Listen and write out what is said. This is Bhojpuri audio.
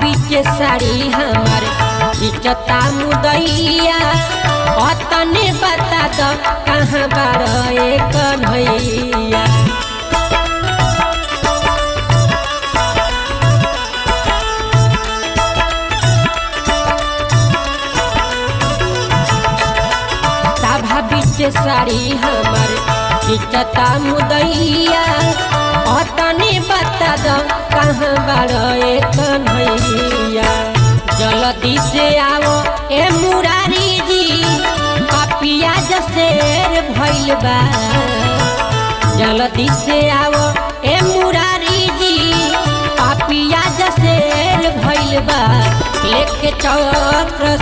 बीच साड़ी हमार इचता मुदैया अतने बता दो कहाँ बार कन्हैया। सभा बीच साड़ी हमार इचता मुदैया अतने बता दो कहाँ बार कन्हैया। जल्दी से आओ ए मुरारी जी पापिया जसेर भइल बा। जल्दी से आओ ए मुरारी जी पापिया जसेर भइल बा। लेके चक्र